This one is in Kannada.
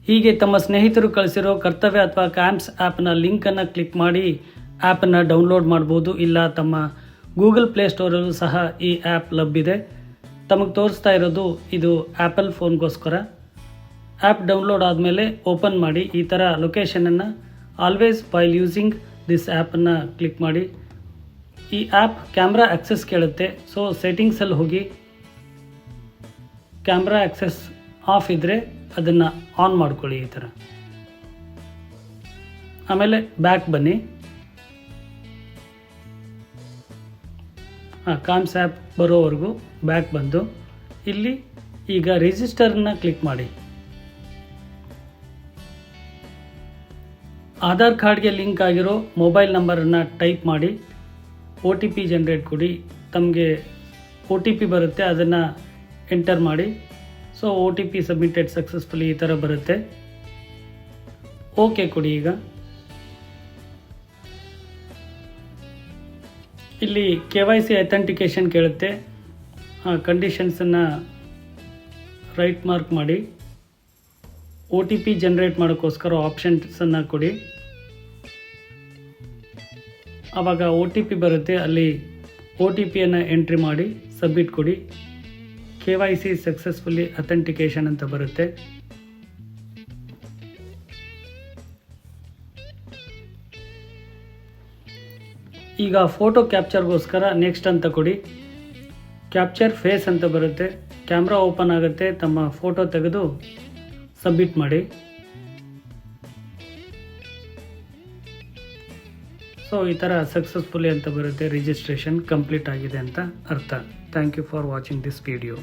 ಹೀಗೆ ತಮ್ಮ ಸ್ನೇಹಿತರು ಕಳಿಸಿರೋ ಕರ್ತವ್ಯ ಅಥವಾ ಕ್ಯಾಂಪ್ಸ್ ಆ್ಯಪ್ನ ಲಿಂಕನ್ನು ಕ್ಲಿಕ್ ಮಾಡಿ ಆ್ಯಪನ್ನು ಡೌನ್ಲೋಡ್ ಮಾಡ್ಬೋದು. ಇಲ್ಲ ತಮ್ಮ ಗೂಗಲ್ ಪ್ಲೇಸ್ಟೋರಲ್ಲೂ ಸಹ ಈ ಆ್ಯಪ್ ಲಭ್ಯವಿದೆ. ತಮಗೆ ತೋರಿಸ್ತಾ ಇರೋದು ಇದು ಆ್ಯಪಲ್ ಫೋನ್ಗೋಸ್ಕರ. ಆ್ಯಪ್ ಡೌನ್ಲೋಡ್ ಆದಮೇಲೆ ಓಪನ್ ಮಾಡಿ ಈ ಥರ ಲೊಕೇಶನನ್ನು ಆಲ್ವೇಸ್ ವೈಲ್ ಯೂಸಿಂಗ್ ದಿಸ್ ಆ್ಯಪನ್ನು ಕ್ಲಿಕ್ ಮಾಡಿ. ಈ ಆ್ಯಪ್ ಕ್ಯಾಮ್ರಾ ಆಕ್ಸೆಸ್ ಕೇಳುತ್ತೆ. ಸೊ ಸೆಟ್ಟಿಂಗ್ಸಲ್ಲಿ ಹೋಗಿ ಕ್ಯಾಮ್ರಾ ಆಕ್ಸೆಸ್ ಆಫ್ ಇದ್ದರೆ ಅದನ್ನು ಆನ್ ಮಾಡ್ಕೊಳ್ಳಿ ಈ ಥರ. ಆಮೇಲೆ ಬ್ಯಾಕ್ ಬನ್ನಿ. ಕಾಮ್ಸ್ ಆ್ಯಪ್ ಬರೋವರೆಗೂ ಬ್ಯಾಕ್ ಬಂದು ಇಲ್ಲಿ ಈಗ ರಿಜಿಸ್ಟರ್ನ ಕ್ಲಿಕ್ ಮಾಡಿ. ಆಧಾರ್ ಕಾರ್ಡ್ಗೆ ಲಿಂಕ್ ಆಗಿರೋ ಮೊಬೈಲ್ ನಂಬರನ್ನು ಟೈಪ್ ಮಾಡಿ OTP ಜನ್ರೇಟ್ ಕೊಡಿ. ತಮಗೆ OTP ಬರುತ್ತೆ, ಅದನ್ನು ಎಂಟರ್ ಮಾಡಿ. ಸೊ OTP ಸಬ್ಮಿಟೆಡ್ ಸಕ್ಸಸ್ಫುಲಿ ಈ ಥರ ಬರುತ್ತೆ. ಓಕೆ ಕೊಡಿ. ಈಗ ಇಲ್ಲಿ KYC ಅಥೆಂಟಿಕೇಷನ್ ಕೇಳುತ್ತೆ. ಕಂಡೀಷನ್ಸನ್ನು ರೈಟ್ ಮಾರ್ಕ್ ಮಾಡಿ. OTP ಜನ್ರೇಟ್ ಮಾಡೋಕ್ಕೋಸ್ಕರ ಆಪ್ಷನ್ಸನ್ನು ಕೊಡಿ. ಆವಾಗ OTP ಬರುತ್ತೆ, ಅಲ್ಲಿ OTPಯನ್ನು ಎಂಟ್ರಿ ಮಾಡಿ ಸಬ್ಮಿಟ್ ಕೊಡಿ. KYC ಸಕ್ಸಸ್ಫುಲಿ ಅಥೆಂಟಿಕೇಷನ್ ಅಂತ ಬರುತ್ತೆ. ಈಗ ಫೋಟೋ ಕ್ಯಾಪ್ಚರ್ಗೋಸ್ಕರ ನೆಕ್ಸ್ಟ್ ಅಂತ ಕೊಡಿ. ಕ್ಯಾಪ್ಚರ್ ಫೇಸ್ ಅಂತ ಬರುತ್ತೆ. ಕ್ಯಾಮ್ರಾ ಓಪನ್ ಆಗುತ್ತೆ. ತಮ್ಮ ಫೋಟೋ ತೆಗೆದು ಸಬ್ಮಿಟ್ ಮಾಡಿ. ಸೊ ಈ ಥರ ಸಕ್ಸಸ್ಫುಲಿ ಅಂತ ಬರುತ್ತೆ. ರಿಜಿಸ್ಟ್ರೇಷನ್ ಕಂಪ್ಲೀಟ್ ಆಗಿದೆ ಅಂತ ಅರ್ಥ. Thank you for watching this video.